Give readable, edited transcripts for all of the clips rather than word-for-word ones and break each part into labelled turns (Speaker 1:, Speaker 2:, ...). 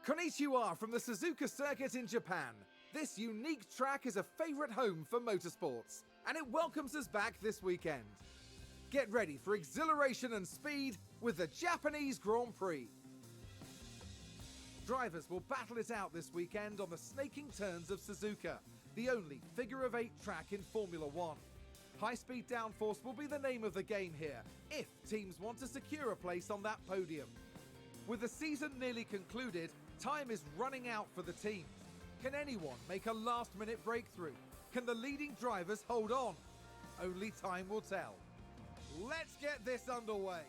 Speaker 1: Konnichiwa from the Suzuka circuit in Japan. This unique track is a favourite home for motorsports, and it welcomes us back this weekend. Get ready for exhilaration and speed with the Japanese Grand Prix. Drivers will battle it out this weekend on the snaking turns of Suzuka, the only figure-of-8 track in Formula One. High-speed downforce will be the name of the game here, if teams want to secure a place on that podium. With the season nearly concluded, time is running out for the teams. Can anyone make a last-minute breakthrough? Can the leading drivers hold on? Only time will tell. Let's get this underway.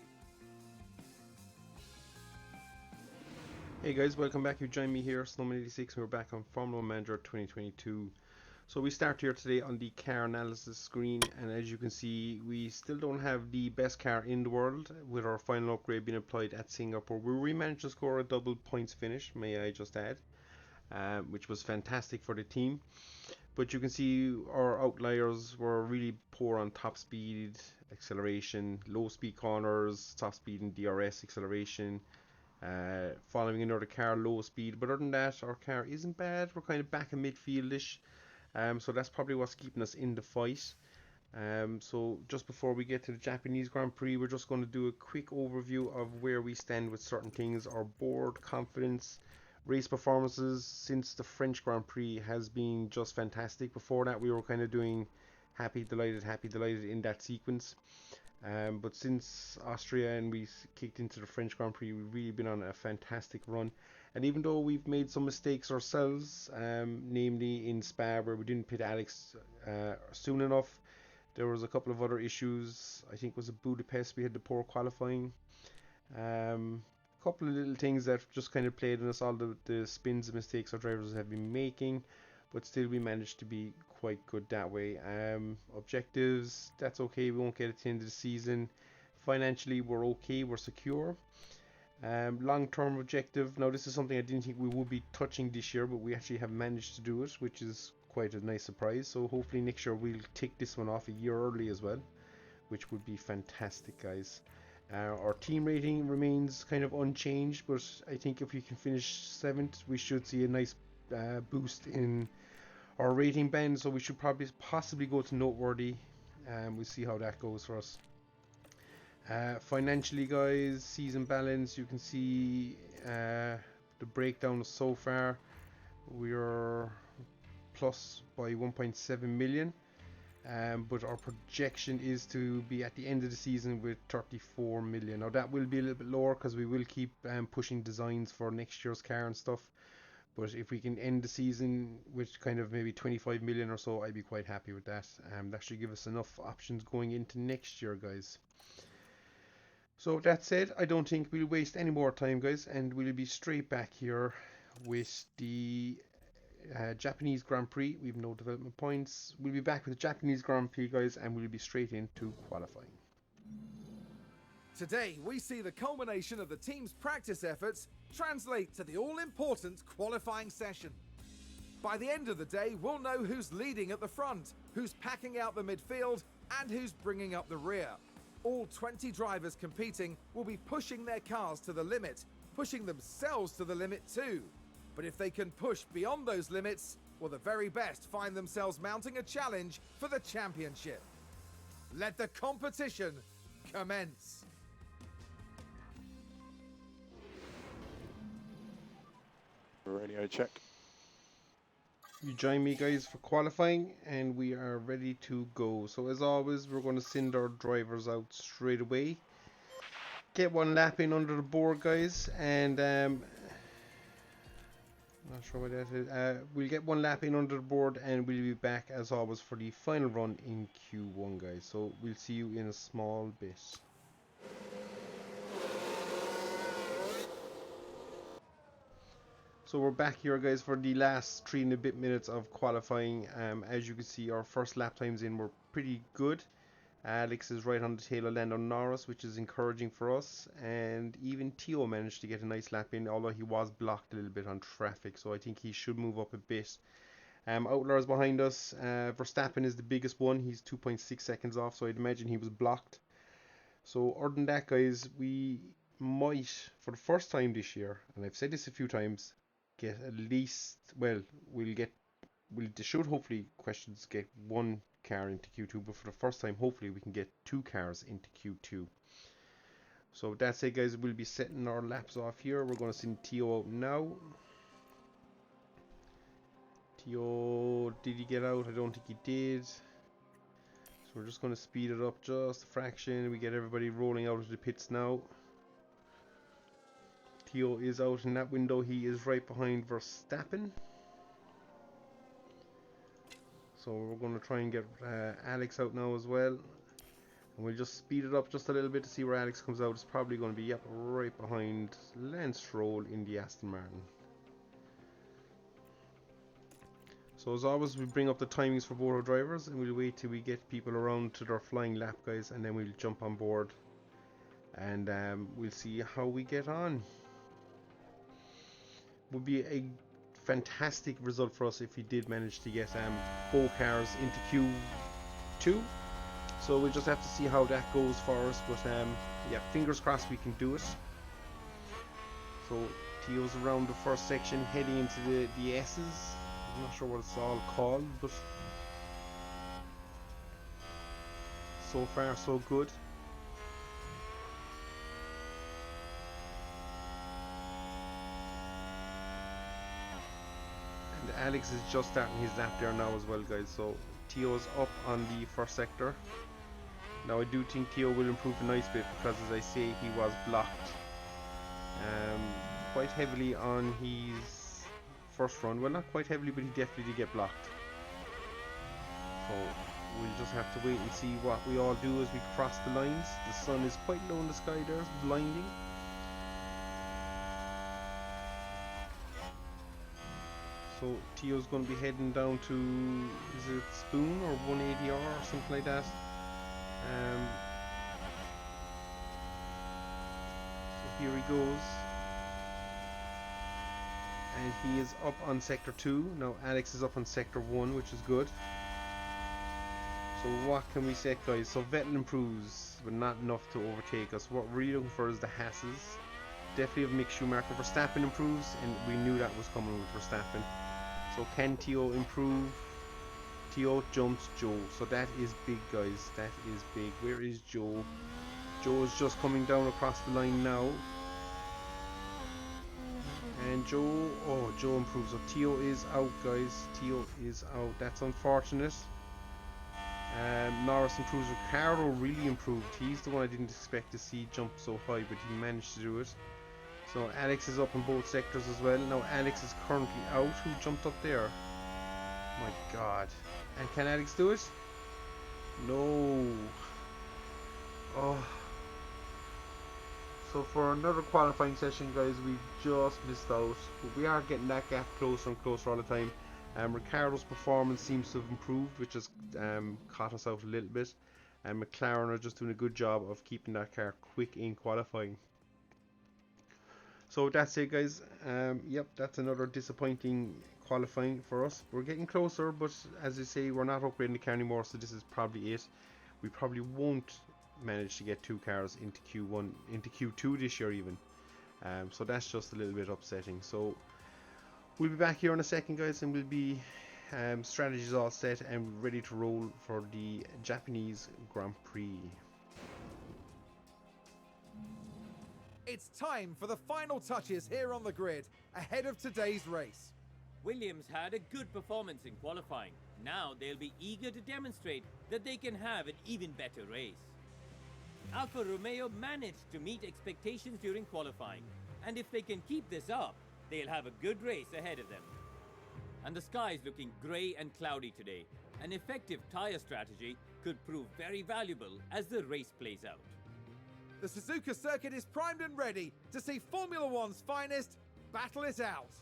Speaker 2: Hey guys, welcome back. You join me here, Snowman86. We're back on Formula 1 Manager 2022. So we start here today on the car analysis screen, and as you can see, we still don't have the best car in the world with our final upgrade being applied at Singapore, where we managed to score a double points finish, may I just add, which was fantastic for the team. But you can see our outliers were really poor on top speed, acceleration, low speed corners, top speed and DRS acceleration. Following another car, low speed, but other than that, our car isn't bad. We're kind of back in midfieldish, so that's probably what's keeping us in the fight. So just before we get to the Japanese Grand Prix, we're just going to do a quick overview of where we stand with certain things. Our board, confidence, race performances since the French Grand Prix has been just fantastic. Before that, we were kind of doing happy, delighted in that sequence. But since Austria and we kicked into the French Grand Prix, we've really been on a fantastic run. And even though we've made some mistakes ourselves, namely in Spa where we didn't pit Alex soon enough, there was a couple of other issues. I think it was at Budapest we had the poor qualifying. Couple of little things that just kind of played on us, all the spins and mistakes our drivers have been making, but still we managed to be quite good that way. Objectives, that's okay, we won't get it to the end of the season. Financially we're okay, we're secure. Long-term objective, now this is something I didn't think we would be touching this year, but we actually have managed to do it, which is quite a nice surprise. So hopefully next year we'll tick this one off a year early as well, which would be fantastic, guys. Our team rating remains kind of unchanged, but I think if we can finish 7th, we should see a nice boost in our rating band, so we should possibly go to noteworthy. We'll see how that goes for us. Financially, guys, season balance, you can see the breakdown so far. We're plus by 1.7 million. But our projection is to be at the end of the season with 34 million. Now that will be a little bit lower because we will keep pushing designs for next year's car and stuff. But if we can end the season with kind of maybe 25 million or so, I'd be quite happy with that. That should give us enough options going into next year, guys. So that said, I don't think we'll waste any more time, guys, and we'll be straight back here with the Japanese Grand Prix. We've no development points. We'll be back with the Japanese Grand Prix, guys, and we'll be straight into qualifying.
Speaker 1: Today we see the culmination of the team's practice efforts translate to the all-important qualifying session. By the end of the day, we'll know who's leading at the front, who's packing out the midfield, and who's bringing up the rear. All 20 drivers competing will be pushing their cars to the limit, pushing themselves to the limit too. But if they can push beyond those limits, well, the very best find themselves mounting a challenge for the championship. Let the competition commence.
Speaker 3: Radio check.
Speaker 2: You join me, guys, for qualifying, and we are ready to go. So as always, we're going to send our drivers out straight away. Get one lap in under the board, guys, and not sure what that is. We'll get one lap in under the board, and we'll be back as always for the final run in Q1, guys. So we'll see you in a small bit. So we're back here, guys, for the last 3 and a bit minutes of qualifying. As you can see, our first lap times in were pretty good. Alex is right on the tail of Lando Norris, which is encouraging for us, and even Theo managed to get a nice lap in, although he was blocked a little bit on traffic, so I think he should move up a bit. Outliers behind us, Verstappen is the biggest one. He's 2.6 seconds off, so I'd imagine he was blocked. So other than that, guys, we might, for the first time this year, and I've said this a few times, get at least, well, they should hopefully questions get one car into Q2, but for the first time, hopefully we can get 2 cars into Q2. So that's it, guys. We'll be setting our laps off here. We're going to send Tio out now. Tio, did he get out? I don't think he did. So we're just going to speed it up just a fraction. We get everybody rolling out of the pits now. Tio is out in that window. He is right behind Verstappen. So we're going to try and get Alex out now as well. And we'll just speed it up just a little bit to see where Alex comes out. It's probably going to be, yep, right behind Lance Stroll in the Aston Martin. So as always, we bring up the timings for both our drivers, and we'll wait till we get people around to their flying lap, guys, and then we'll jump on board. And we'll see how we get on. Would be a fantastic result for us if we did manage to get both cars into Q2. So we'll just have to see how that goes for us, but yeah, fingers crossed we can do it. So Tio's around the first section, heading into the S's. I'm not sure what it's all called, but so far so good. And Alex is just starting his lap there now as well, guys. So Tio's up on the first sector. Now I do think Tio will improve a nice bit, because as I say, he was blocked quite heavily on his first run. Well, not quite heavily, but he definitely did get blocked. So we'll just have to wait and see what we all do as we cross the lines. The sun is quite low in the sky there, it's blinding. So Tio's going to be heading down to, is it Spoon or 180R or something like that. So here he goes, and he is up on sector 2. Now Alex is up on sector 1, which is good. So what can we say, guys? So Vettel improves, but not enough to overtake us. What we're really looking for is the Hasses. Definitely have Mick Schumacher. Verstappen improves, and we knew that was coming with Verstappen. So can Tio improve? Tio jumps Joe. So that is big, guys. That is big. Where is Joe? Joe is just coming down across the line now. And Joe, oh, Joe improves. So Tio is out, guys. Tio is out. That's unfortunate. Norris improves. Ricardo really improved. He's the one I didn't expect to see jump so high, but he managed to do it. So Alex is up in both sectors as well. Now Alex is currently out. Who jumped up there? My God. And can Alex do it? No. Oh. So for another qualifying session, guys, we just missed out. But we are getting that gap closer and closer all the time. Ricardo's performance seems to have improved, which has caught us out a little bit. And McLaren are just doing a good job of keeping that car quick in qualifying. So that's it, guys. Yep, that's another disappointing qualifying for us. We're getting closer, but as I say, we're not upgrading the car anymore, so this is probably it. We probably won't manage to get 2 cars into Q1, into Q2 this year even. So that's just a little bit upsetting. So we'll be back here in a second, guys, and we'll be strategies all set and ready to roll for the Japanese Grand Prix.
Speaker 1: It's time for the final touches here on the grid, ahead of today's race.
Speaker 4: Williams had a good performance in qualifying. Now they'll be eager to demonstrate that they can have an even better race. Alfa Romeo managed to meet expectations during qualifying, and if they can keep this up, they'll have a good race ahead of them. And the sky is looking grey and cloudy today. An effective tyre strategy could prove very valuable as the race plays out.
Speaker 1: The Suzuka circuit is primed and ready to see Formula One's finest battle it out.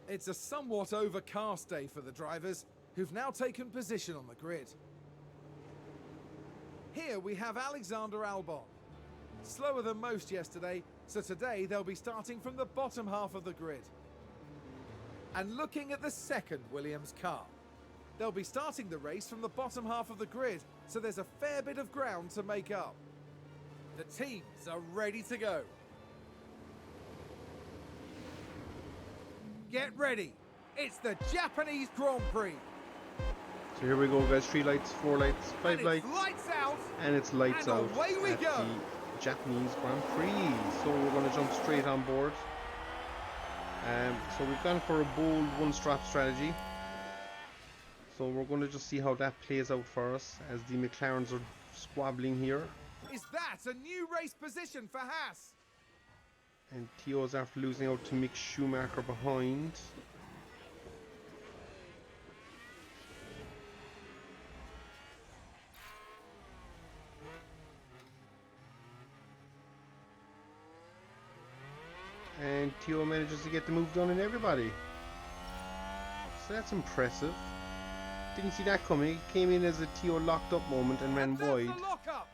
Speaker 1: It's a somewhat overcast day for the drivers, who've now taken position on the grid. Here we have Alexander Albon. Slower than most yesterday, so today they'll be starting from the bottom half of the grid. And looking at the second Williams car. They'll be starting the race from the bottom half of the grid, so there's a fair bit of ground to make up. The teams are ready to go. Get ready. It's the Japanese Grand Prix.
Speaker 2: So here we go, guys. 3 lights, 4 lights, 5
Speaker 1: And
Speaker 2: lights.
Speaker 1: it's lights out.
Speaker 2: And it's lights
Speaker 1: And
Speaker 2: out
Speaker 1: away we
Speaker 2: at
Speaker 1: go.
Speaker 2: the Japanese Grand Prix. So we're going to jump straight on board. So we've gone for a bold one-strap strategy. So we're going to just see how that plays out for us as the McLarens are squabbling here.
Speaker 1: Is that a new race position for Haas?
Speaker 2: And Tio's after losing out to Mick Schumacher behind. And Tio manages to get the move done in everybody. So that's impressive. Didn't see that coming. It came in as a Tio locked up moment and ran wide.
Speaker 1: The lockup.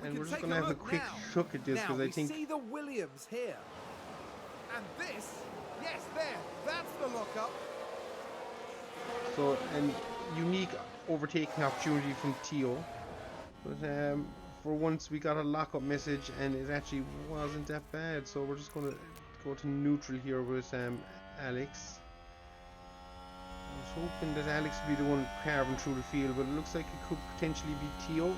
Speaker 2: And we're just going to have a quick look at this because I think...
Speaker 1: Now we see the Williams here. And this, yes, there, that's the lockup.
Speaker 2: So, and unique overtaking opportunity from Tio. But for once we got a lockup message and it actually wasn't that bad. So we're just going to go to neutral here with Alex. I was hoping that Alex would be the one carving through the field, but it looks like it could potentially be Tio.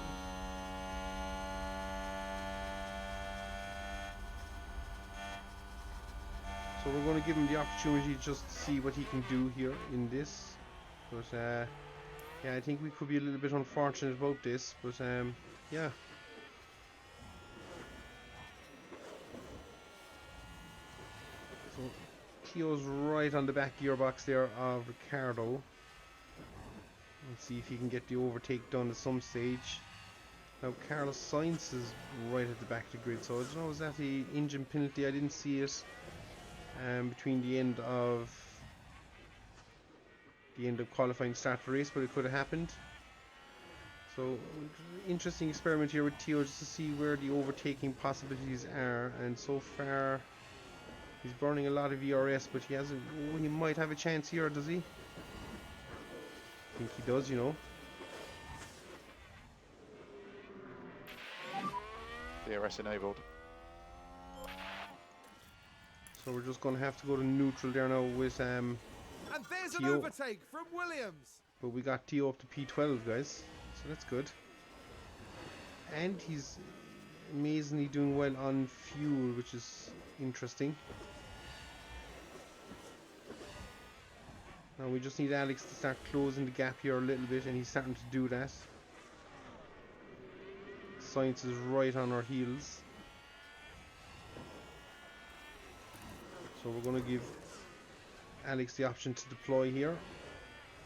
Speaker 2: So we're going to give him the opportunity just to see what he can do here in this. But yeah, I think we could be a little bit unfortunate about this, but yeah. So Tio's right on the back gearbox there of Ricardo. Let's see if he can get the overtake done at some stage. Now Carlos Sainz is right at the back of the grid, so I don't know, is that the engine penalty? I didn't see it between the end of qualifying start of the race, but it could have happened. So interesting experiment here with Tio just to see where the overtaking possibilities are, and so far he's burning a lot of ERS, but he hasn't. Oh, he might have a chance here, does he? I think he does, you know.
Speaker 3: DRS enabled.
Speaker 2: So we're just going to have to go to neutral there now with
Speaker 1: and there's
Speaker 2: Tio.
Speaker 1: an overtake from Williams.
Speaker 2: But we got Tio up to P12, guys, so that's good. And he's amazingly doing well on fuel, which is interesting. Now we just need Alex to start closing the gap here a little bit, and he's starting to do that. Science is right on our heels. So we're going to give Alex the option to deploy here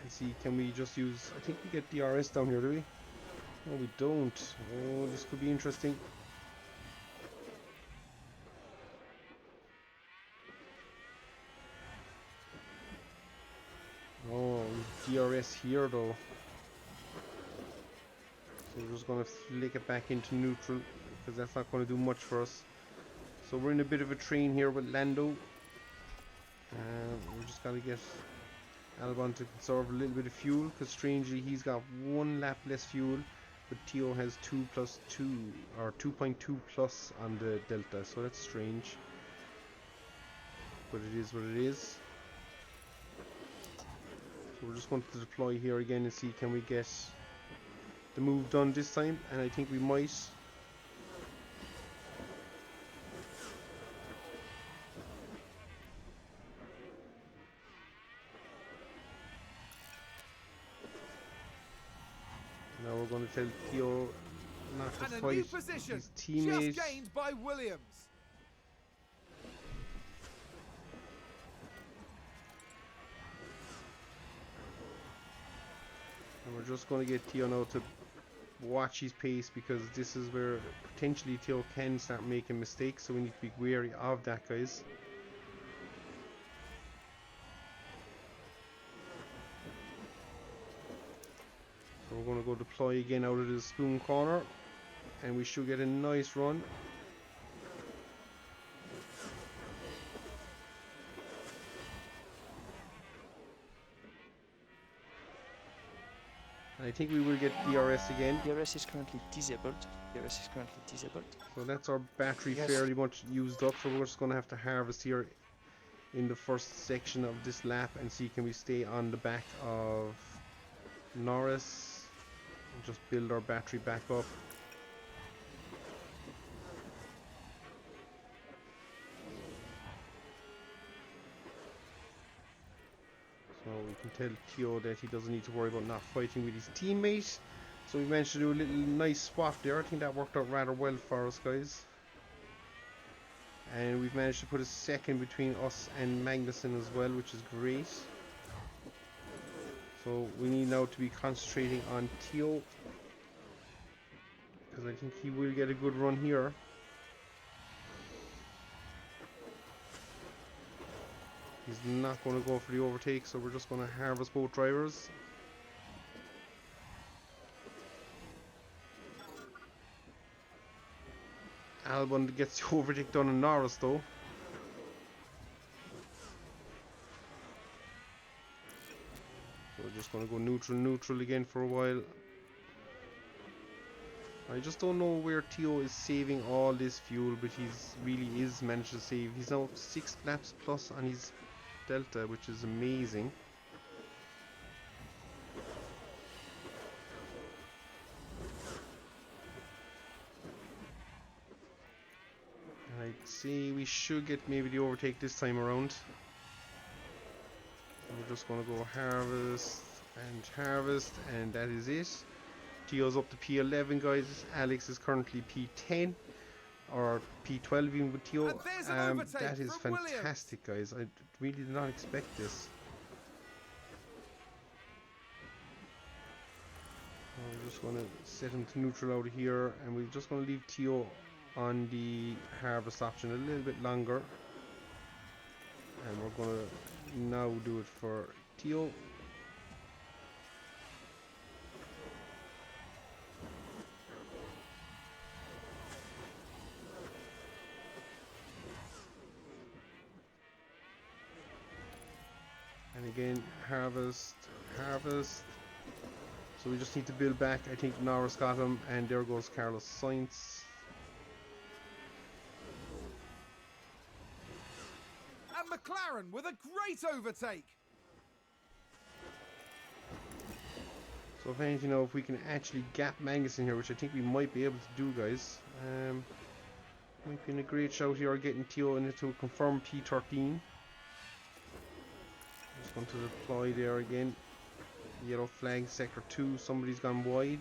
Speaker 2: and see, can we just use, I think we get DRS down here, do we? No, we don't. Oh, this could be interesting. Oh, DRS here though. So we're just going to flick it back into neutral because that's not going to do much for us. So we're in a bit of a train here with Lando. We just got to get Albon to conserve a little bit of fuel, because strangely he's got 1 lap less fuel, but Tio has 2 plus 2 or 2.2 plus on the Delta, so that's strange. But it is what it is. So we're just going to deploy here again and see, can we get the move done this time, and I think we might. Now we're going to tell Tio not to
Speaker 1: And
Speaker 2: fight
Speaker 1: a new position
Speaker 2: his teammate.
Speaker 1: just gained by Williams.
Speaker 2: And we're just going to get Tio now to watch his pace, because this is where potentially Tio can start making mistakes, so we need to be wary of that, guys. So we're going to go deploy again out of the spoon corner, and we should get a nice run. I think we will get DRS again.
Speaker 5: DRS is currently disabled. DRS is currently disabled.
Speaker 2: So that's our battery
Speaker 3: Yes.
Speaker 2: fairly much used up. So we're just going to have to harvest here in the first section of this lap and see can we stay on the back of Norris and just build our battery back up. So we can tell Theo that he doesn't need to worry about not fighting with his teammate. So we managed to do a little nice swap there. I think that worked out rather well for us, guys. And we've managed to put a second between us and Magnussen as well, which is great. So we need now to be concentrating on Theo, because I think he will get a good run here. He's not going to go for the overtake, so we're just going to harvest both drivers. Albon gets the overtake done on Norris though. So we're just going to go neutral again for a while. I just don't know where Theo is saving all this fuel, but he's really is managed to save. He's now 6 laps plus on his Delta, which is amazing. I'd say we should get maybe the overtake this time around. We're just going to go harvest, and that is it. Theo's up to P11, guys. Alex is currently P10, or P12 even with Theo.
Speaker 1: And there's an overtake
Speaker 2: That is
Speaker 1: from Williams.
Speaker 2: fantastic, guys. I really did not expect this. We're just going to set him to neutral out of here, and we're just going to leave Theo on the harvest option a little bit longer, and we're going to now do it for Theo. And again, harvest. So we just need to build back. I think Norris got him, and there goes Carlos Sainz.
Speaker 1: And McLaren with a great overtake.
Speaker 2: So if anything, if we can actually gap Magnussen here, which I think we might be able to do, guys. Might be in a great shout here, getting Theo into a confirmed P13. Just going to deploy there again. Yellow flag, sector 2. Somebody's gone wide.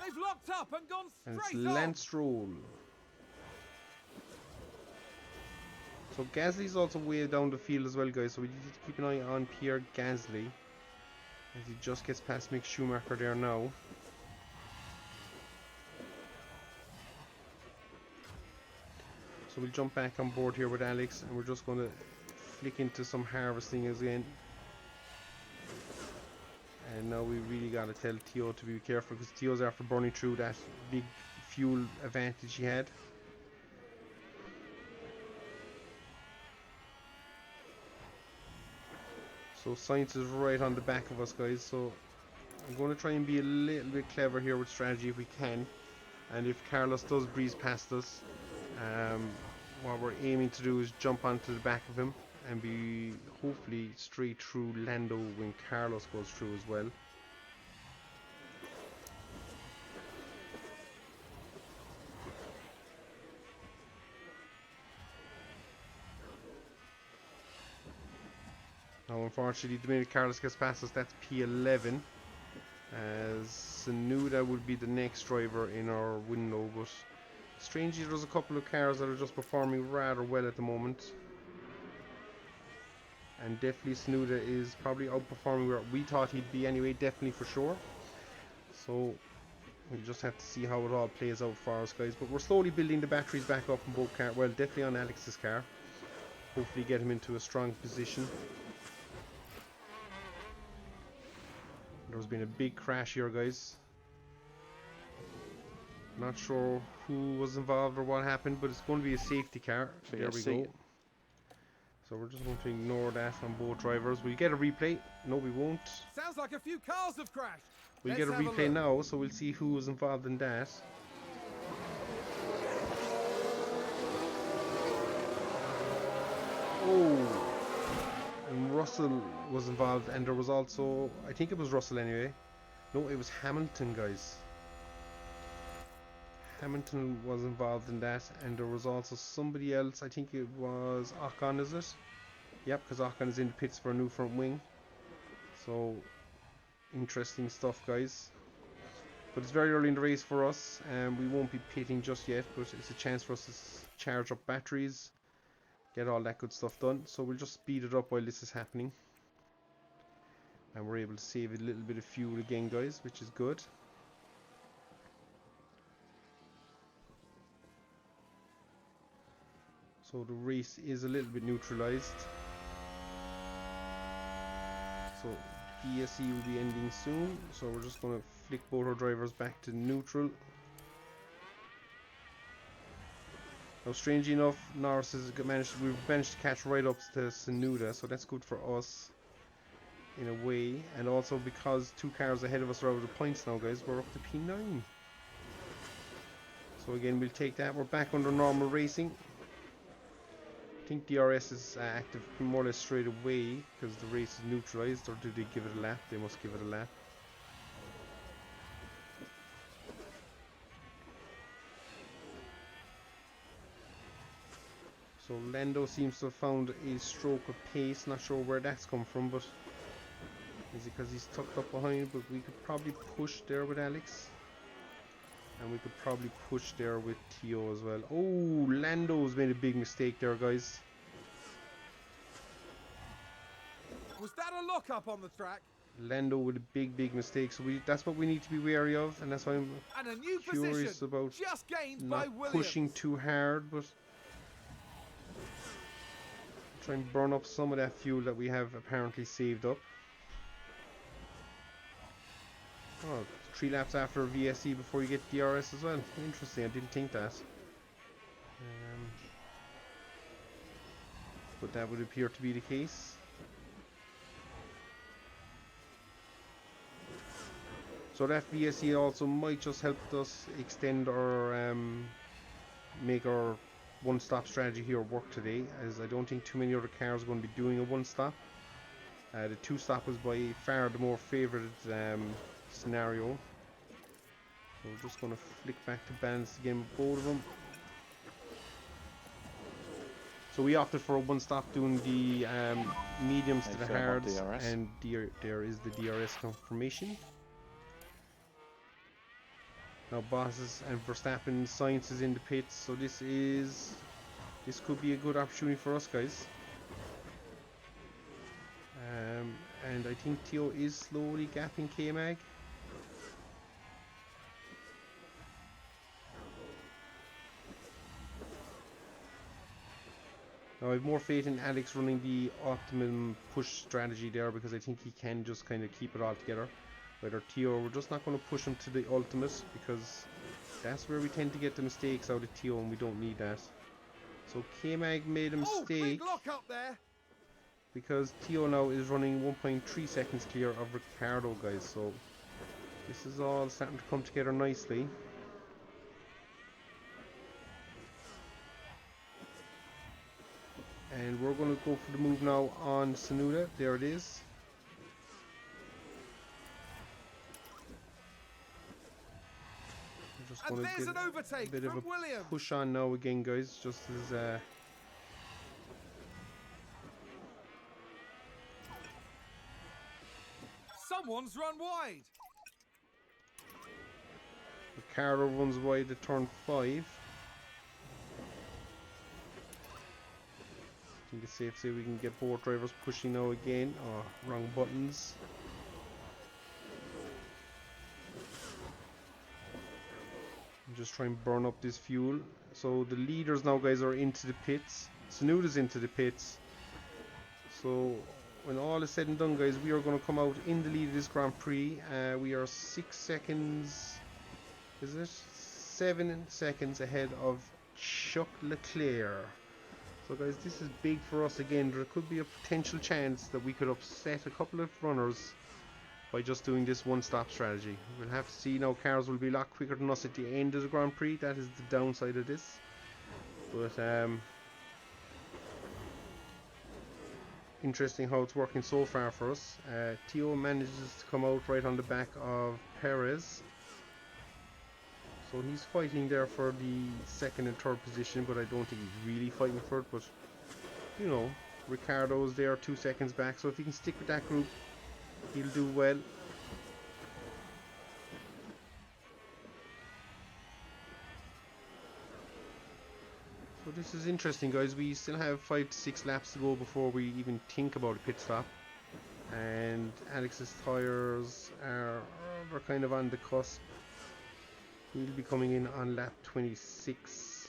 Speaker 1: They've locked up and gone
Speaker 2: And it's
Speaker 1: straight on.
Speaker 2: Lance Stroll. So Gasly's also way down the field as well, guys. So we need to keep an eye on Pierre Gasly, as he just gets past Mick Schumacher there now. So we'll jump back on board here with Alex, and we're just going to flick into some harvesting again. And now we really got to tell Theo to be careful, because Theo's after burning through that big fuel advantage he had. So Sainz is right on the back of us, guys, so I'm going to try and be a little bit clever here with strategy if we can. And if Carlos does breeze past us, what we're aiming to do is jump onto the back of him and be hopefully straight through Lando when Carlos goes through as well. Now unfortunately the minute Carlos gets past us, that's P11, as Tsunoda would be the next driver in our window, but strangely there's a couple of cars that are just performing rather well at the moment. And definitely Tsunoda is probably outperforming where we thought he'd be anyway, definitely for sure. So we just have to see how it all plays out for us, guys. But we're slowly building the batteries back up in both cars. Well, definitely on Alex's car. Hopefully get him into a strong position. There's been a big crash here, guys. Not sure who was involved or what happened, but it's going to be a safety car. There we go. So we're just going to ignore that on both drivers. We'll get a replay. No, we won't.
Speaker 1: Sounds like a few cars have crashed.
Speaker 2: We'll
Speaker 1: Let's
Speaker 2: get a
Speaker 1: have
Speaker 2: replay
Speaker 1: look.
Speaker 2: now, so we'll see who was involved in that. Oh, and Russell was involved, and there was also, I think it was Russell anyway. No, it was Hamilton, guys. Hamilton was involved in that, and there was also somebody else. I think it was Ocon, is it? Yep, because Ocon is in the pits for a new front wing. So, interesting stuff, guys. But it's very early in the race for us, and we won't be pitting just yet, but it's a chance for us to charge up batteries, get all that good stuff done. So we'll just speed it up while this is happening. And we're able to save a little bit of fuel again, guys, which is good. So the race is a little bit neutralized. So DSE will be ending soon, so we're just going to flick both our drivers back to neutral. Now, strangely enough, Norris has we've managed to catch right up to Tsunoda, so that's good for us in a way. And also because two cars ahead of us are out of the points now, guys, we're up to P9. So again, we'll take that. We're back under normal racing. I think DRS is active more or less straight away because the race is neutralized, or do they give it a lap? They must give it a lap. So Lando seems to have found a stroke of pace. Not sure where that's come from, but is it because he's tucked up behind? But we could probably push there with Alex, and we could probably push there with Tio as well. Oh, Lando's made a big mistake there, guys.
Speaker 1: Was that a lock-up on the track?
Speaker 2: Lando with a big mistake, so that's what we need to be wary of, and that's why I'm
Speaker 1: And a new
Speaker 2: curious
Speaker 1: position
Speaker 2: about
Speaker 1: just gained
Speaker 2: not
Speaker 1: by Williams.
Speaker 2: pushing too hard, but try and burn up some of that fuel that we have apparently saved up. Oh, 3 laps after VSC before you get DRS as well. Interesting, I didn't think that. But that would appear to be the case. So that VSC also might just help us extend our make our one-stop strategy here work today, as I don't think too many other cars are going to be doing a one-stop. The two-stop was by far the more favoured scenario. So we're just going to flick back to balance again with both of them. So we opted for a one-stop, doing the mediums to the hards, and there is the DRS confirmation. Now Bottas and Verstappen, Sainz is in the pits, so this could be a good opportunity for us, guys. And I think Tio is slowly gapping K-Mag. Now I have more faith in Alex running the optimum push strategy there, because I think he can just kind of keep it all together. Whether Tio, we're just not going to push him to the ultimate, because that's where we tend to get the mistakes out of Tio, and we don't need that. So K-Mag made a mistake.
Speaker 1: Big lock up there.
Speaker 2: Because Tio now is running 1.3 seconds clear of Ricciardo, guys. So this is all starting to come together nicely. And we're going to go for the move now on Tsunoda. There it is. Just
Speaker 1: And
Speaker 2: going
Speaker 1: there's
Speaker 2: to
Speaker 1: an overtake
Speaker 2: a bit of
Speaker 1: from
Speaker 2: a
Speaker 1: Williams.
Speaker 2: push on now again, guys, just as
Speaker 1: Someone's run wide.
Speaker 2: Ricciardo runs wide at turn 5. I think it's safe to say we can get both drivers pushing now again. Oh, wrong buttons. Just try and burn up this fuel. So the leaders now, guys, are into the pits. Tsunoda's into the pits. So when all is said and done, guys, we are going to come out in the lead of this Grand Prix. We are 6 seconds, is it? 7 seconds ahead of Chuck Leclerc. So So guys, this is big for us again. There could be a potential chance that we could upset a couple of runners by just doing this one-stop strategy. We'll have to see now. Cars will be a lot quicker than us at the end of the Grand Prix. That is the downside of this. But interesting how it's working so far for us. Tio manages to come out right on the back of Perez. So he's fighting there for the second and third position, but I don't think he's really fighting for it. But, you know, Ricciardo's there 2 seconds back, so if he can stick with that group, he'll do well. So this is interesting, guys. We still have 5 to 6 laps to go before we even think about a pit stop. And Alex's tyres are kind of on the cusp. He'll be coming in on lap 26.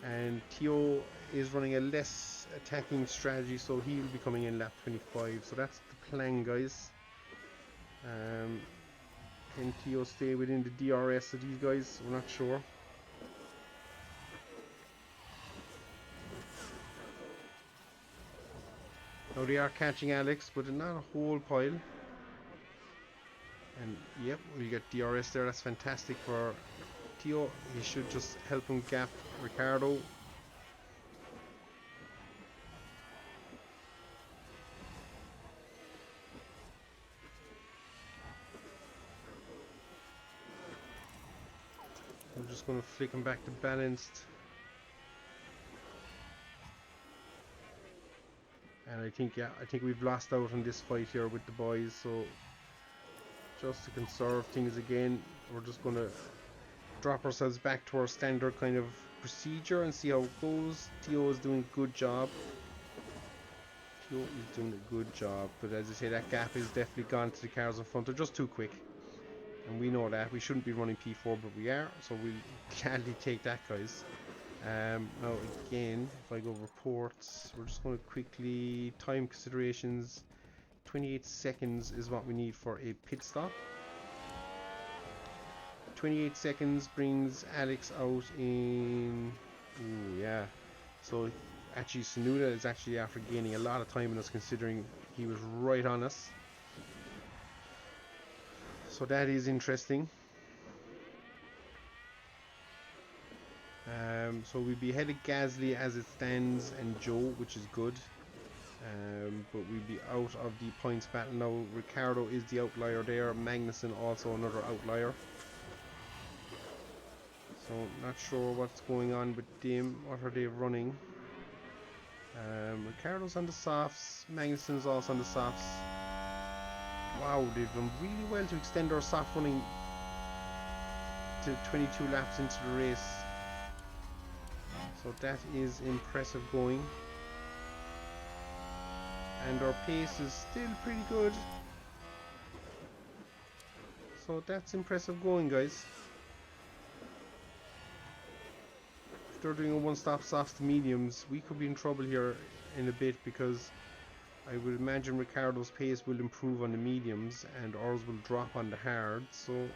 Speaker 2: And Tio is running a less attacking strategy, so he'll be coming in lap 25. So that's the plan, guys. Can Tio stay within the DRS of these guys? We're not sure. Now they are catching Alex, but not a whole pile. And yep, we get DRS there. That's fantastic for Tio. He should just help him gap Ricciardo. I'm just going to flick him back to balanced. And I think we've lost out on this fight here with the boys, so just to conserve things again, we're just going to drop ourselves back to our standard kind of procedure and see how it goes. Tio is doing a good job. But as I say, that gap is definitely gone to the cars in front. They're just too quick, and we know that. We shouldn't be running P4, but we are, so we'll gladly take that, guys. Now again, if I go reports, we're just going to quickly time considerations. 28 seconds is what we need for a pit stop. 28 seconds brings Alex out in, ooh, yeah, so actually Tsunoda is actually after gaining a lot of time in us, considering he was right on us, so that is interesting. So we'd be ahead of Gasly as it stands and Joe, which is good. But we'd be out of the points battle now. Ricciardo is the outlier there. Magnussen also another outlier. So not sure what's going on with them. What are they running? Ricciardo's on the softs. Magnussen's also on the softs. Wow, they've done really well to extend our soft running to 22 laps into the race. So that is impressive going. And our pace is still pretty good. So that's impressive going, guys. If they're doing a one-stop softs to mediums, we could be in trouble here in a bit, because I would imagine Ricciardo's pace will improve on the mediums and ours will drop on the hards. So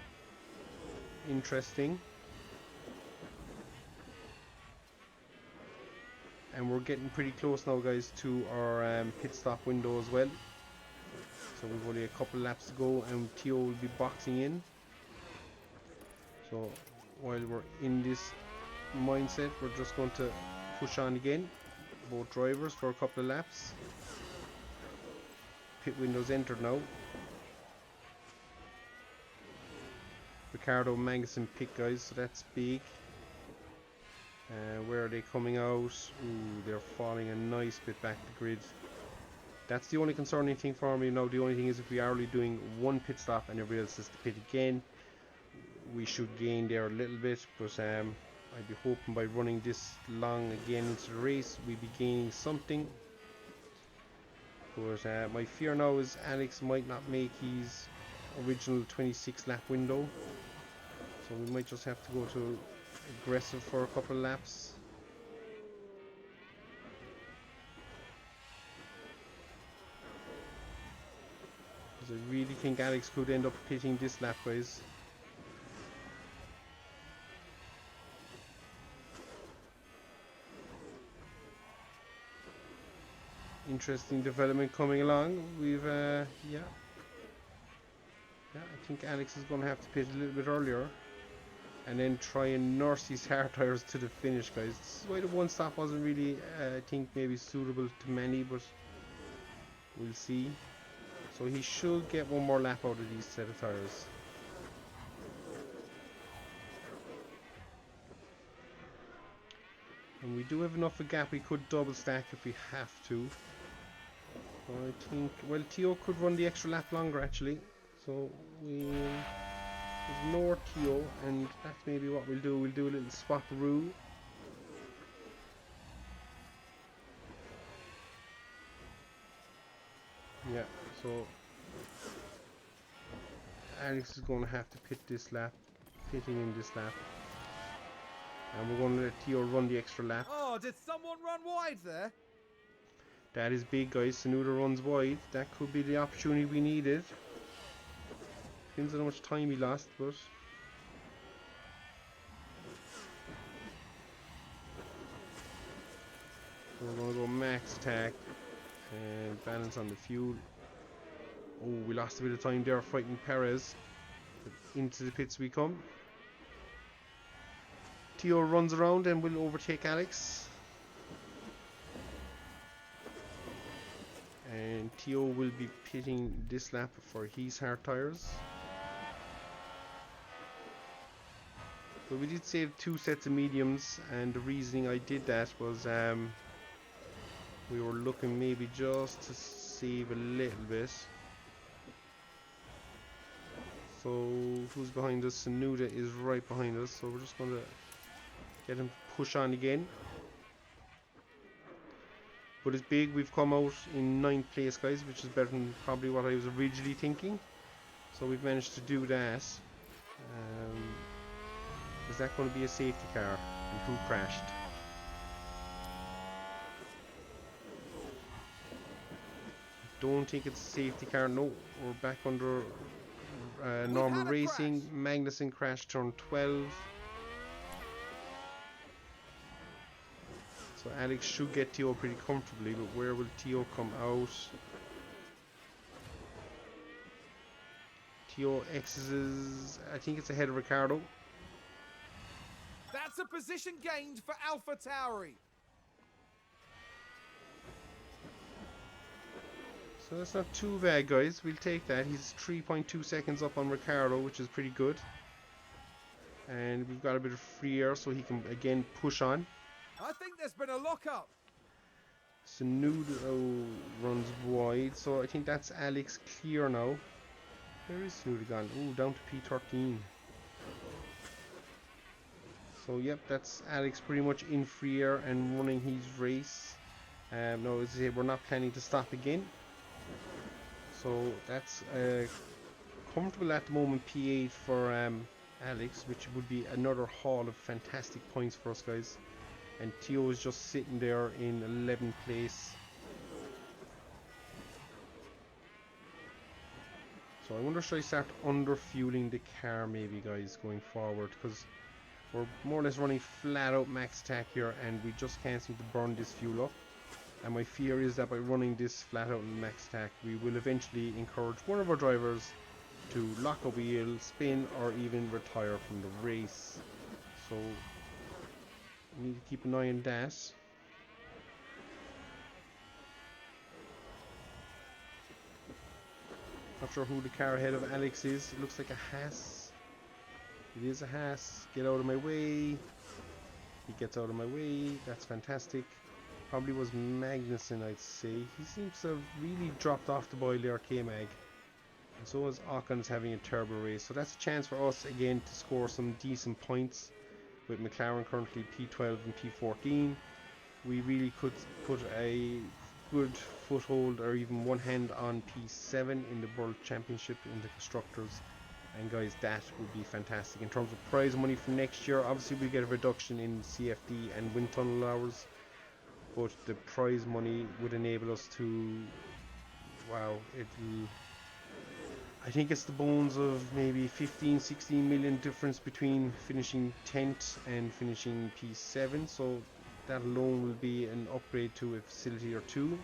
Speaker 2: interesting. And we're getting pretty close now, guys, to our pit stop window as well. So we've only a couple laps to go and Tio will be boxing in. So while we're in this mindset, we're just going to push on again, both drivers, for a couple of laps. Pit windows entered now. Ricciardo, Magnussen pit, guys, so that's big. Where are they coming out? Ooh, they're falling a nice bit back the grid. That's the only concerning thing for me now. The only thing is, if we are only doing one pit stop and everybody else is to pit again, we should gain there a little bit. But I'd be hoping by running this long again into the race, we'd be gaining something. But my fear now is Alex might not make his original 26 lap window. So we might just have to go to aggressive for a couple of laps. Because I really think Alex could end up pitting this lap, guys. interesting development coming along. We've I think Alex is going to have to pit a little bit earlier and then try and nurse these hard tires to the finish, guys. This is why the one stop wasn't really I think maybe suitable to many, but we'll see. So he should get one more lap out of these set of tires. And we do have enough of a gap, we could double stack if we have to. So I think, well, Theo could run the extra lap longer actually. So we'll ignore Theo, and that's maybe what we'll do. We'll do a little swap-a-roo. Yeah, so Alex is going to have to pit this lap, pitting in this lap. And we're going to let Theo run the extra lap.
Speaker 1: Oh, did someone run wide there?
Speaker 2: That is big, guys. Tsunoda runs wide. That could be the opportunity we needed. Depends on how much time he lost, but we're going to go max attack and balance on the fuel. Oh, we lost a bit of time there fighting Perez. But into the pits we come. Theo runs around and will overtake Alex. And Theo will be pitting this lap for his hard tires. But we did save 2 sets of mediums, and the reasoning I did that was we were looking maybe just to save a little bit. So who's behind us? Tsunoda is right behind us, so we're just going to get him to push on again. But it's big, we've come out in 9th place, guys, which is better than probably what I was originally thinking. So we've managed to do that. Is that going to be a safety car? And who crashed? Don't think it's a safety car. No, we're back under normal racing. Magnussen crashed turn 12. So Alex should get Theo pretty comfortably, but where will Theo come out? Theo X's, I think it's ahead of Ricardo.
Speaker 1: That's a position gained for AlphaTauri.
Speaker 2: So that's not too bad, guys. We'll take that. He's 3.2 seconds up on Ricardo, which is pretty good. And we've got a bit of free air, so he can again push on.
Speaker 1: I think there's been a lock-up.
Speaker 2: Tsunoda runs wide, so I think that's Alex clear now. Where is Tsunoda gone? Ooh, down to P13. So yep, that's Alex pretty much in free air and running his race. No, as I say, we're not planning to stop again. So that's comfortable at the moment P8 for Alex, which would be another haul of fantastic points for us, guys. And Theo is just sitting there in 11th place. So I wonder, should I start under fueling the car maybe, guys, going forward, because we're more or less running flat out max attack here and we just can't seem to burn this fuel up. And my fear is that by running this flat out max attack, we will eventually encourage one of our drivers to lock a wheel, spin, or even retire from the race. So we need to keep an eye on that. Not sure who the car ahead of Alex is. It looks like a Haas. It is a Haas. Get out of my way. He gets out of my way. That's fantastic. Probably was Magnussen, I'd say. He seems to have really dropped off the boil there, K-Mag. And so is Ocon's having a turbo race. So that's a chance for us again to score some decent points. With McLaren currently P12 and P14. We really could put a good foothold or even one hand on P7 in the World Championship in the Constructors. And guys, that would be fantastic. In terms of prize money for next year, obviously we get a reduction in CFD and wind tunnel hours. But the prize money would enable us to, wow, I think it's the bones of maybe 15-16 million difference between finishing 10th and finishing P7, so that alone will be an upgrade to a facility or two.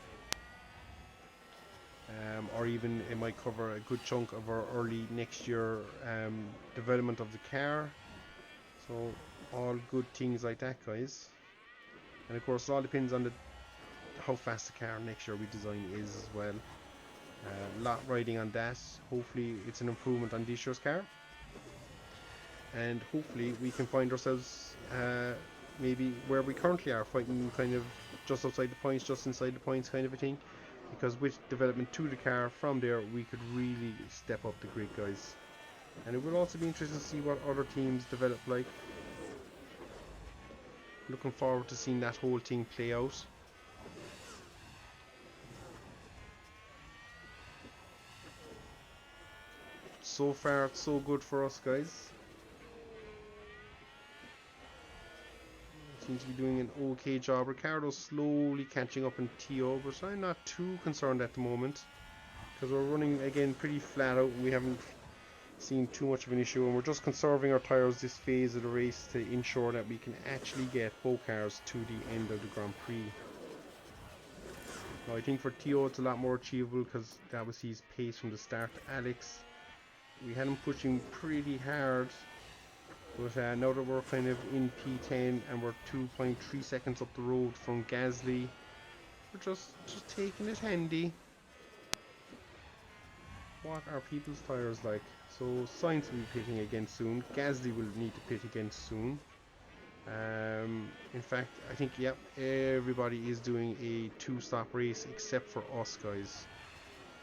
Speaker 2: or even it might cover a good chunk of our early next year development of the car. So all good things like that, guys. And of course, it all depends on how fast the car next year we design is as well. A lot riding on that. Hopefully, it's an improvement on this year's car, and hopefully we can find ourselves maybe where we currently are, fighting kind of just outside the points, just inside the points, kind of a thing. Because with development to the car from there, we could really step up the grid, guys. And it will also be interesting to see what other teams develop like. Looking forward to seeing that whole thing play out. So far, it's so good for us, guys. Seems to be doing an okay job. Ricardo's slowly catching up in TO, but I'm not too concerned at the moment, because we're running again pretty flat out and we haven't seen too much of an issue, and we're just conserving our tyres this phase of the race to ensure that we can actually get both cars to the end of the Grand Prix. Now, I think for TO it's a lot more achievable because that was his pace from the start. Alex, we had him pushing pretty hard, but now that we're kind of in P10 and we're 2.3 seconds up the road from Gasly, we're just taking it handy. What are people's tyres like? So Sainz will be pitting again soon. Gasly will need to pit again soon. In fact, I think, yep, everybody is doing a 2-stop race except for us, guys.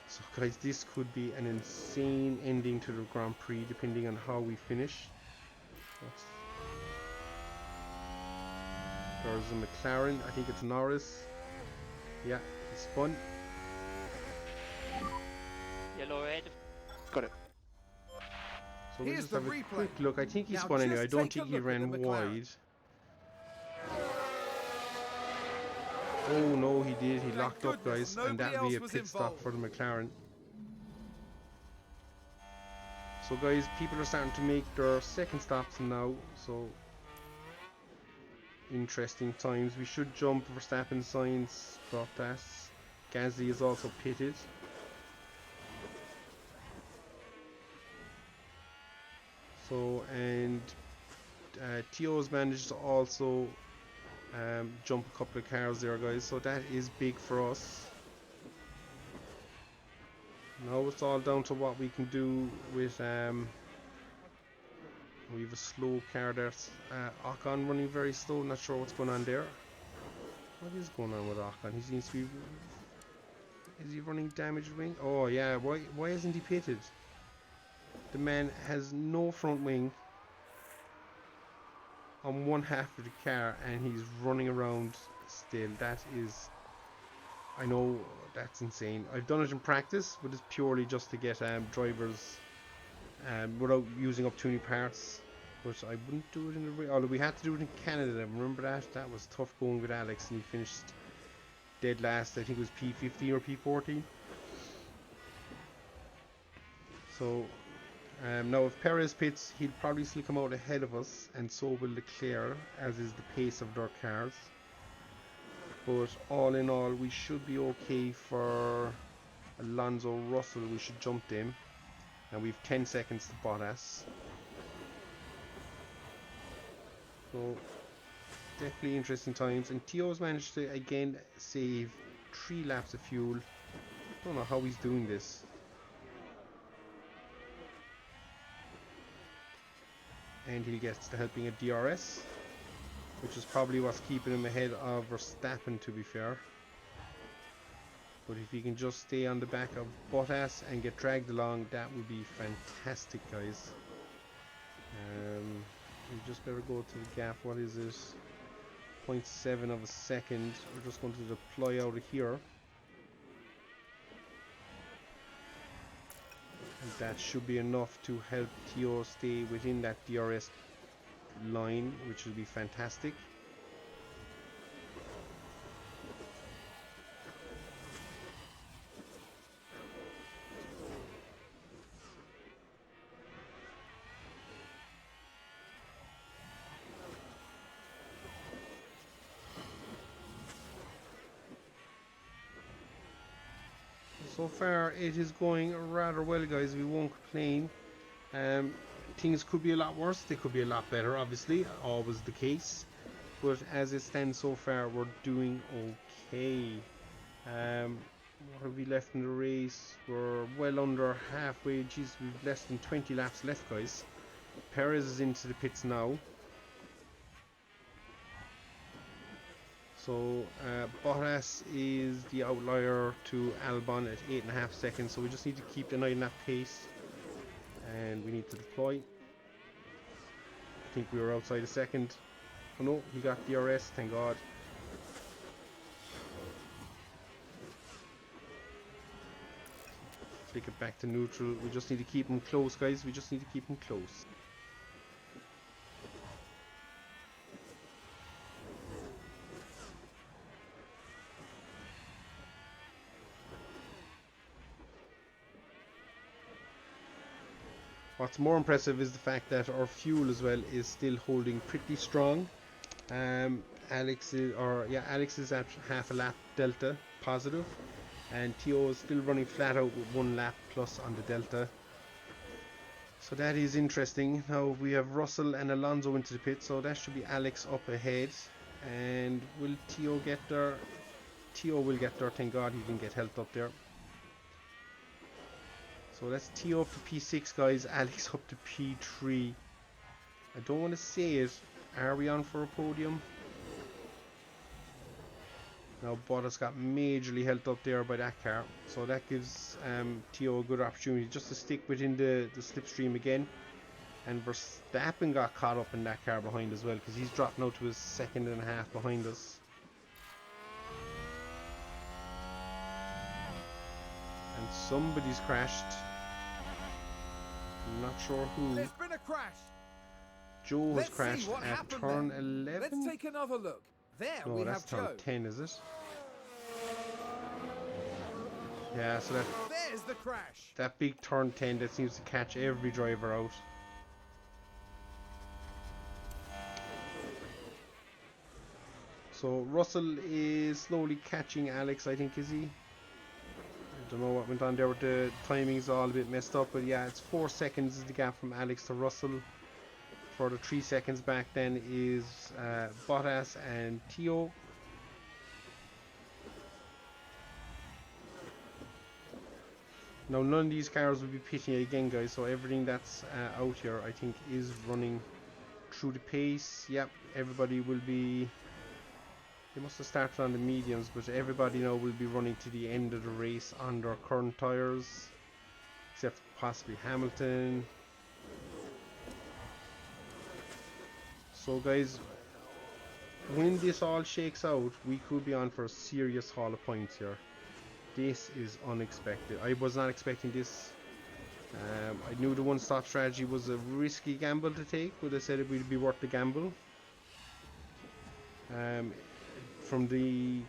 Speaker 2: So guys, this could be an insane ending to the Grand Prix depending on how we finish. There's a McLaren, I think it's Norris. Yeah, he spun.
Speaker 5: Yellow red.
Speaker 3: Got it.
Speaker 2: So we'll
Speaker 1: Here's
Speaker 2: just
Speaker 1: the
Speaker 2: have a
Speaker 1: replay.
Speaker 2: quick look. I think he
Speaker 1: Now
Speaker 2: spun anyway. I
Speaker 1: just
Speaker 2: don't
Speaker 1: take a
Speaker 2: think he
Speaker 1: look at
Speaker 2: ran
Speaker 1: the McLaren.
Speaker 2: wide. Oh no, he did. He
Speaker 1: Thank
Speaker 2: locked up,
Speaker 1: goodness
Speaker 2: guys, and
Speaker 1: nobody
Speaker 2: that'll be a
Speaker 1: else was
Speaker 2: pit stop
Speaker 1: involved.
Speaker 2: for the McLaren. So guys, people are starting to make their second stops now, so interesting times. We should jump Verstappen, Sainz, Bottas. Gasly is also pitted. So, and Tio's managed to also jump a couple of cars there, guys, so that is big for us. Now it's all down to what we can do with we have a slow car there. Ocon running very slow, not sure what's going on there. What is going on with Ocon? He seems to be... Is he running damaged wing? Oh yeah, why isn't he pitted? The man has no front wing on one half of the car and he's running around still. That is... I know that's insane. I've done it in practice, but it's purely just to get drivers without using up too many parts. But I wouldn't do it in the although we had to do it in Canada. Remember that? That was tough going with Alex, and he finished dead last. I think it was P15 or P14. So now if Perez pits, he'll probably still come out ahead of us, and so will Leclerc, as is the pace of their cars. But all in all, we should be okay for Alonso Russell. We should jump them, and we've 10 seconds to Bottas. So definitely interesting times. And Tio's managed to again save 3 laps of fuel. Don't know how he's doing this. And he gets to helping a DRS, which is probably what's keeping him ahead of Verstappen, to be fair. But if he can just stay on the back of Bottas and get dragged along, that would be fantastic, guys. We just better go to the gap. What is it? 0.7 of a second. We're just going to deploy out of here. And that should be enough to help Tio stay within that DRS line, which will be fantastic. so far it is going rather well, guys. We won't complain. Things could be a lot worse, they could be a lot better, obviously, always the case. But as it stands so far, we're doing okay. What have we left in the race? We're well under halfway. Jeez, we've less than 20 laps left, guys. Perez is into the pits now. So Bottas is the outlier to Albon at 8.5 seconds. So we just need to keep an eye on that pace. And we need to deploy. I think we were outside a second. Oh no, he got DRS, thank God. Take it back to neutral. We just need to keep him close, guys. We just need to keep him close. What's more impressive is the fact that our fuel as well is still holding pretty strong. Alex is at half a lap delta positive, and Theo is still running flat out with 1 lap plus on the delta. So that is interesting. Now we have Russell and Alonso into the pit, so that should be Alex up ahead. And will Theo get there? Theo will get there, thank God he didn't get helped up there. So that's Theo up to P6, guys. Alex up to P3. I don't want to say it. Are we on for a podium? Now Bottas got majorly held up there by that car. So that gives Theo a good opportunity just to stick within the slipstream again. And Verstappen got caught up in that car behind as well, because he's dropped now to his 2.5 behind us. And somebody's crashed. I'm not sure who.
Speaker 1: There's been a crash.
Speaker 2: Joe has
Speaker 1: Let's
Speaker 2: crashed
Speaker 1: see what
Speaker 2: at
Speaker 1: happened
Speaker 2: turn
Speaker 1: there.
Speaker 2: 11.
Speaker 1: Let's take another look. There
Speaker 2: No,
Speaker 1: we
Speaker 2: that's
Speaker 1: have
Speaker 2: turn
Speaker 1: Joe.
Speaker 2: 10, is it? Yeah, so
Speaker 1: There's the crash.
Speaker 2: that big turn 10 that seems to catch every driver out. So Russell is slowly catching Alex, I think, is he? I don't know what went on there with the timing's all a bit messed up, but yeah, it's 4 seconds is the gap from Alex to Russell. For the 3 seconds back then is Bottas and Theo. Now none of these cars will be pitting again, guys, so everything that's out here I think is running through the pace. Yep, everybody will be... They must have started on the mediums, but everybody now will be running to the end of the race on their current tyres, except possibly Hamilton. So guys, when this all shakes out, we could be on for a serious haul of points here. This is unexpected. I was not expecting this. I knew the one-stop strategy was a risky gamble to take, but I said it would be worth the gamble. From the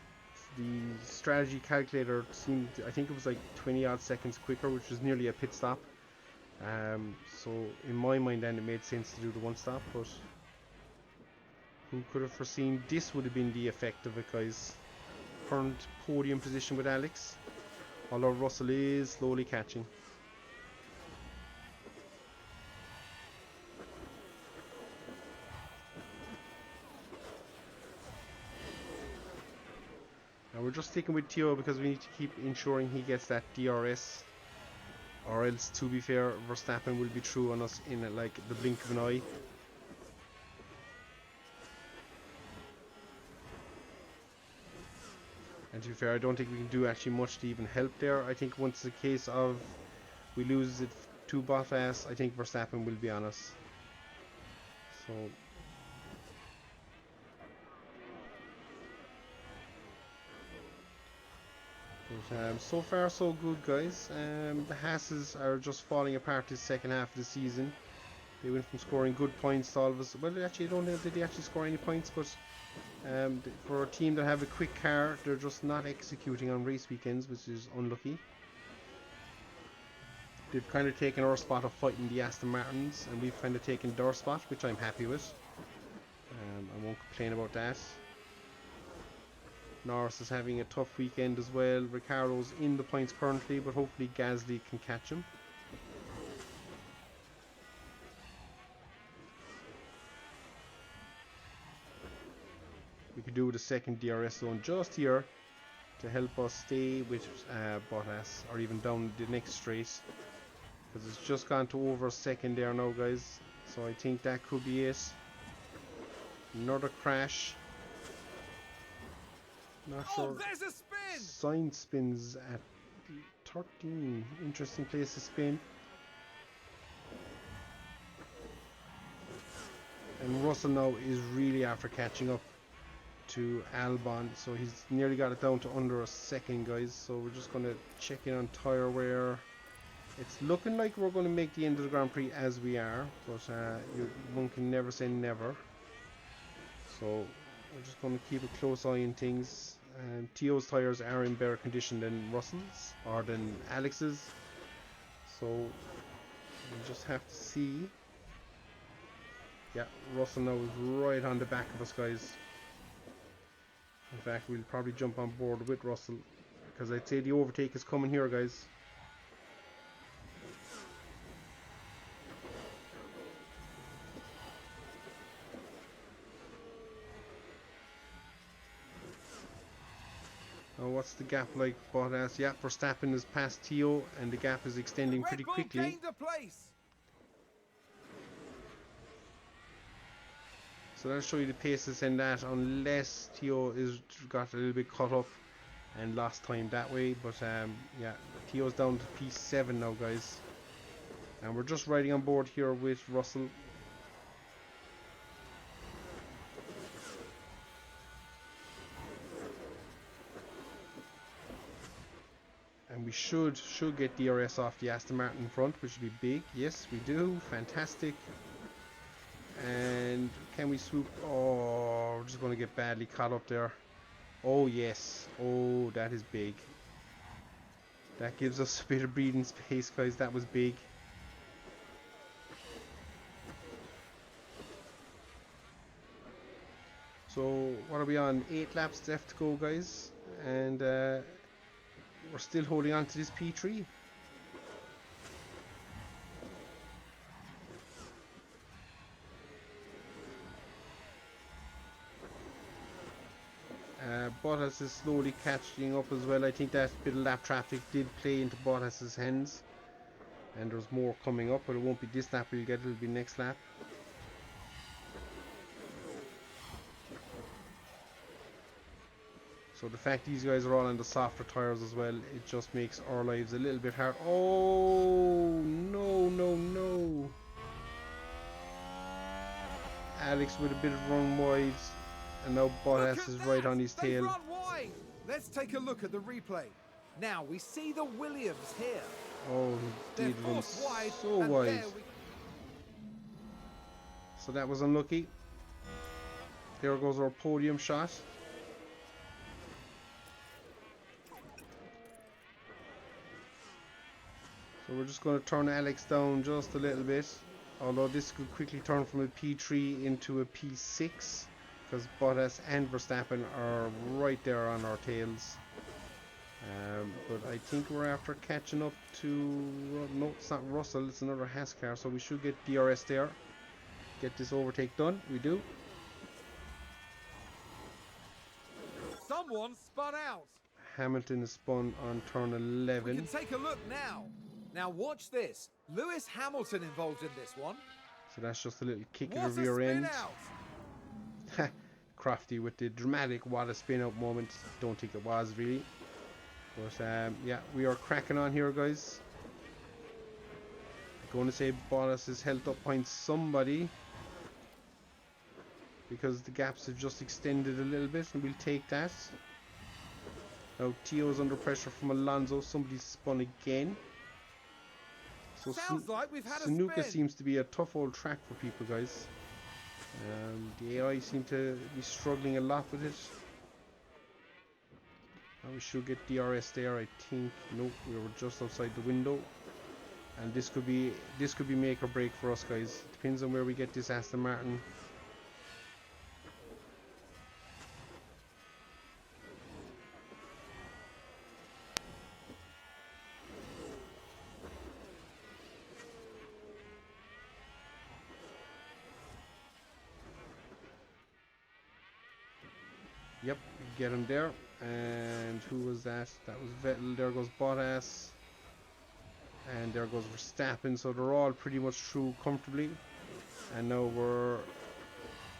Speaker 2: strategy calculator, it seemed, I think it was like 20 odd seconds quicker, which was nearly a pit stop. So in my mind then it made sense to do the one stop, but who could have foreseen this would have been the effect of it, guys. Current podium position with Alex, although Russell is slowly catching. Now we're just sticking with Theo because we need to keep ensuring he gets that DRS, or else, to be fair, Verstappen will be through on us in like the blink of an eye. And to be fair, I don't think we can do actually much to even help there. I think once it's a case of we lose it to Bottas, I think Verstappen will be on us. So so far so good, guys. The Hasses are just falling apart this second half of the season. They went from scoring good points to all of us. Well, actually, I don't know did they actually score any points, but for a team that have a quick car, they're just not executing on race weekends, which is unlucky. They've kind of taken our spot of fighting the Aston Martins, and we've kind of taken their spot, which I'm happy with. I won't complain about that. Norris is having a tough weekend as well. Ricciardo's in the points currently, but hopefully Gasly can catch him. We could do with a second DRS zone just here to help us stay with Bottas, or even down the next straight, because it's just gone to over a second there now, guys. So I think that could be it. Another crash. Not sure.
Speaker 1: There's a spin!
Speaker 2: Sainz spins at 13. Interesting place to spin. And Russell now is really after catching up to Albon, so he's nearly got it down to under a second, guys. So we're just going to check in on tyre wear. It's looking like we're going to make the end of the Grand Prix as we are, but one can never say never. So we're just going to keep a close eye on things. Tio's tyres are in better condition than Russell's, or than Alex's, so we'll just have to see. Yeah, Russell now is right on the back of us, guys. In fact, we'll probably jump on board with Russell, because I'd say the overtake is coming here, guys. Oh, what's the gap like, Bottas? Yeah, Verstappen is past Tio, and the gap is extending pretty quickly.
Speaker 1: Gained a place.
Speaker 2: So that'll show you the paces in that, unless Tio is got a little bit caught up and lost time that way. But yeah, Tio's down to P7 now, guys, and we're just riding on board here with Russell. And we should get DRS off the Aston Martin in front, which would be big. Yes, we do. Fantastic. And can we swoop? Oh, we're just going to get badly caught up there. Oh, yes. Oh, that is big. That gives us a bit of breathing space, guys. That was big. So, what are we on? 8 laps left to go, guys. And we're still holding on to this P3. Bottas is slowly catching up as well. I think that bit of lap traffic did play into Bottas's hands, and there's more coming up, but it won't be this lap we'll get, it'll be next lap. So the fact these guys are all on the softer tyres as well, it just makes our lives a little bit hard. Oh, no, no, no. Alex with a bit of run wide. And now Bottas is right on his tail.
Speaker 1: Run wide. Let's take a look at the replay. Now we see the Williams here.
Speaker 2: Oh, he did run so wide. So that was unlucky. There goes our podium shot. So we're just going to turn Alex down just a little bit. Although this could quickly turn from a P3 into a P6. Because Bottas and Verstappen are right there on our tails. But I think we're after catching up to... no, it's not Russell, it's another Haas car, so we should get DRS there. Get this overtake done. We do.
Speaker 1: Someone spun out.
Speaker 2: Hamilton is spun on turn 11.
Speaker 1: We can take a look now. Now watch this. Lewis Hamilton involved in this one.
Speaker 2: So that's just a little kick
Speaker 1: What
Speaker 2: in the
Speaker 1: a
Speaker 2: rear
Speaker 1: spin
Speaker 2: end.
Speaker 1: Out.
Speaker 2: Crafty with the dramatic what a spin out moment. Don't think it was really, but yeah, we are cracking on here, guys. I'm going to say Bottas has held up points somebody, because the gaps have just extended a little bit, and we'll take that. Now Tio's under pressure from Alonso. Somebody's spun again. So
Speaker 1: Sounds like we've had a
Speaker 2: Sunoka
Speaker 1: spin.
Speaker 2: seems to be a tough old track for people, guys. The AI seem to be struggling a lot with it. Now we should get DRS there, I think. Nope, we were just outside the window, and this could be make or break for us, guys. Depends on where we get this Aston Martin. Yep, get him there. And who was that? That was Vettel. There goes Bottas. And there goes Verstappen. So they're all pretty much through comfortably. And now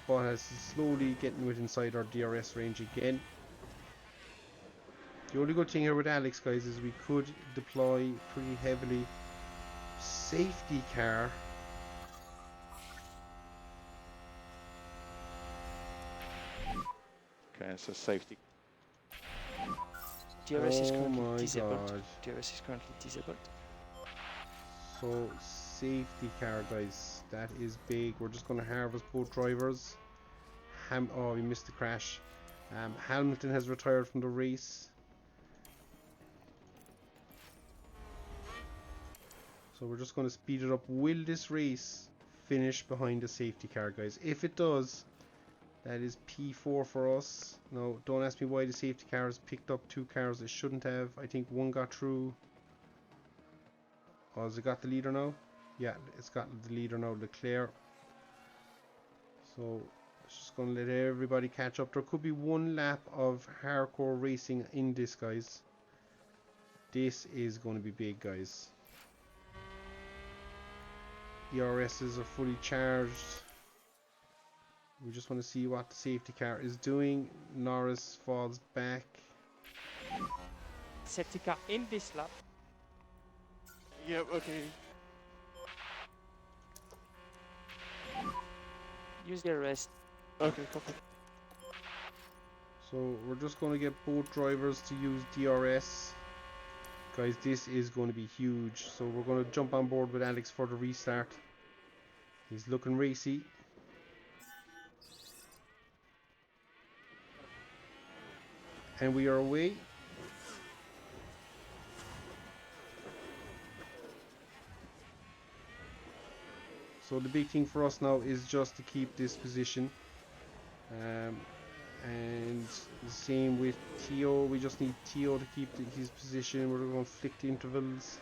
Speaker 2: Bottas is slowly getting within inside our DRS range again. The only good thing here with Alex, guys, is we could deploy pretty heavily safety car.
Speaker 3: Okay, so safety.
Speaker 5: DRS is
Speaker 2: Oh
Speaker 5: currently
Speaker 2: my
Speaker 5: disabled.
Speaker 2: god.
Speaker 5: DRS is currently disabled.
Speaker 2: So safety car, guys, that is big. We're just going to harvest both drivers. Oh, we missed the crash. Hamilton has retired from the race. So we're just going to speed it up. Will this race finish behind the safety car, guys? If it does, that is P4 for us. Now, don't ask me why the safety car has picked up 2 cars it shouldn't have. I think one got through. Oh, has it got the leader now? Yeah, it's got the leader now, Leclerc. So, it's just going to let everybody catch up. There could be one lap of hardcore racing in this, guys. This is going to be big, guys. ERSs are fully charged. We just want to see what the safety car is doing. Norris falls back.
Speaker 5: Safety car in this lap.
Speaker 3: Yep, okay.
Speaker 5: Use the rest.
Speaker 3: Okay, copy.
Speaker 2: So we're just going to get both drivers to use DRS. Guys, this is going to be huge. So we're going to jump on board with Alex for the restart. He's looking racy. And we are away. So the big thing for us now is just to keep this position. And the same with Tio. We just need Tio to keep his position. We're going to flick the intervals.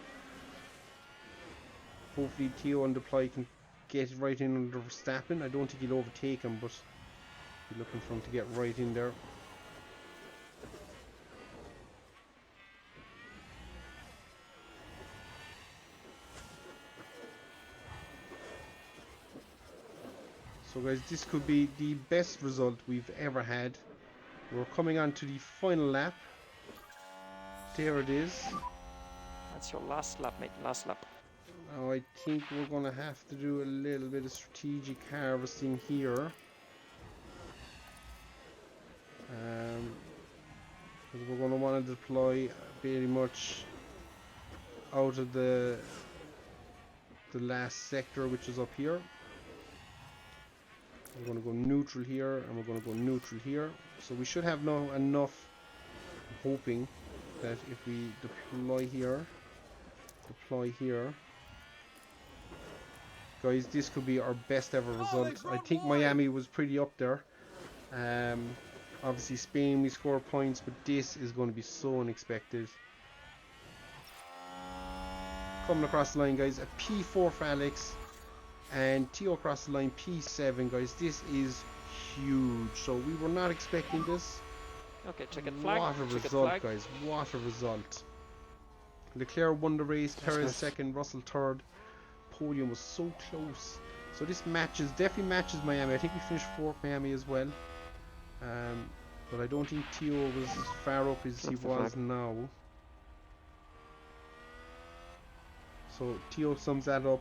Speaker 2: Hopefully Tio and Deploy can get right in under Verstappen. I don't think he'll overtake him, but be looking for him to get right in there. So guys, this could be the best result we've ever had. We're coming on to the final lap. There it is.
Speaker 5: That's your last lap, mate. Last lap.
Speaker 2: Now I think we're going to have to do a little bit of strategic harvesting here. Because we're going to want to deploy very much out of the last sector, which is up here. We're going to go neutral here, and we're going to go neutral here. So we should have now enough. I'm hoping that if we deploy here, guys, this could be our best ever result. I think Miami was pretty up there. Obviously Spain we scored points, but this is going to be so unexpected. Coming across the line, guys, a P4 for Alex. And Tio across the line, P7, guys. This is huge. So we were not expecting this.
Speaker 5: Okay, checkered flag.
Speaker 2: What a result, guys. What a result. Leclerc won the race, Perez second, Russell third. Podium was so close. So this definitely matches Miami. I think we finished 4th Miami as well. But I don't think Tio was as far up as he was now. So Tio sums that up.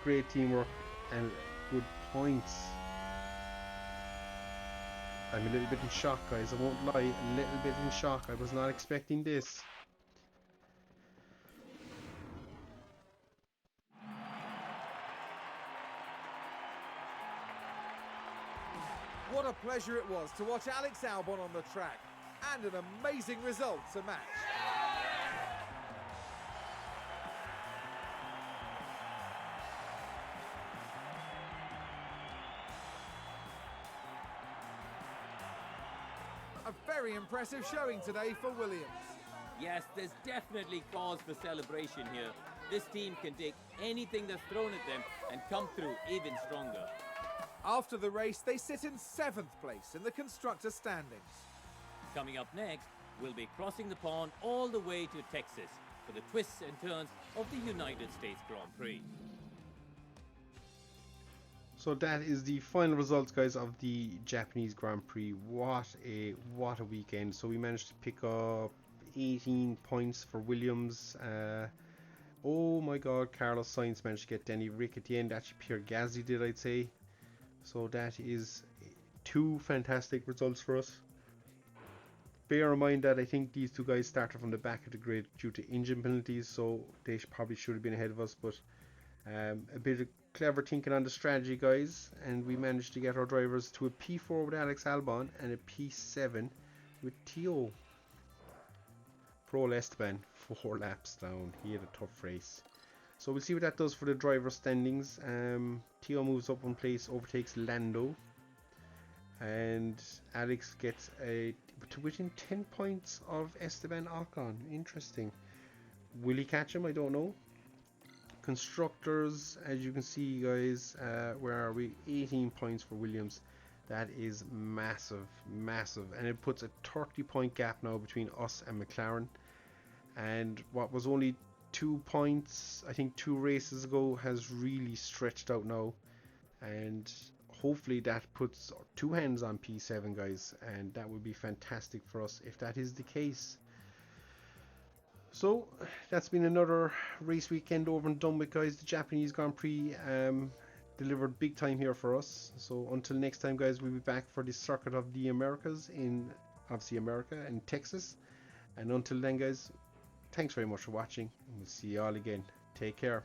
Speaker 2: Great teamwork and good points. I'm a little bit in shock, guys. I won't lie, a little bit in shock. I was not expecting this.
Speaker 1: What a pleasure it was to watch Alex Albon on the track, and an amazing result to match. A very impressive showing today for Williams.
Speaker 4: Yes, there's definitely cause for celebration here. This team can take anything that's thrown at them and come through even stronger.
Speaker 1: After the race, they sit in 7th place in the constructor standings.
Speaker 4: Coming up next, we'll be crossing the pond all the way to Texas for the twists and turns of the United States Grand Prix.
Speaker 2: So that is the final results, guys, of the Japanese Grand Prix. What a weekend. So we managed to pick up 18 points for Williams. Oh my god, Carlos Sainz managed to get Danny Rick at the end. Actually, Pierre Gasly did, I'd say. So that is 2 fantastic results for us. Bear in mind that I think these 2 guys started from the back of the grid due to engine penalties, so they probably should have been ahead of us, but a bit of clever thinking on the strategy, guys, and we managed to get our drivers to a P4 with Alex Albon and a P7 with Tio. Pro Esteban 4 laps down. He had a tough race. So we'll see what that does for the driver standings. Tio moves up 1 place, overtakes Lando, and Alex gets to within 10 points of Esteban Ocon. Interesting. Will he catch him? I don't know. Constructors, as you can see, guys, where are we? 18 points for Williams. That is massive, and it puts a 30-point gap now between us and McLaren. And what was only 2 points, I think 2 races ago, has really stretched out now, and hopefully that puts 2 hands on P7, guys, and that would be fantastic for us if that is the case. So that's been another race weekend over and done with, guys. The Japanese Grand Prix delivered big time here for us. So until next time, guys, we'll be back for the Circuit of the Americas in obviously America and Texas. And until then, guys, thanks very much for watching, and we'll see you all again. Take care.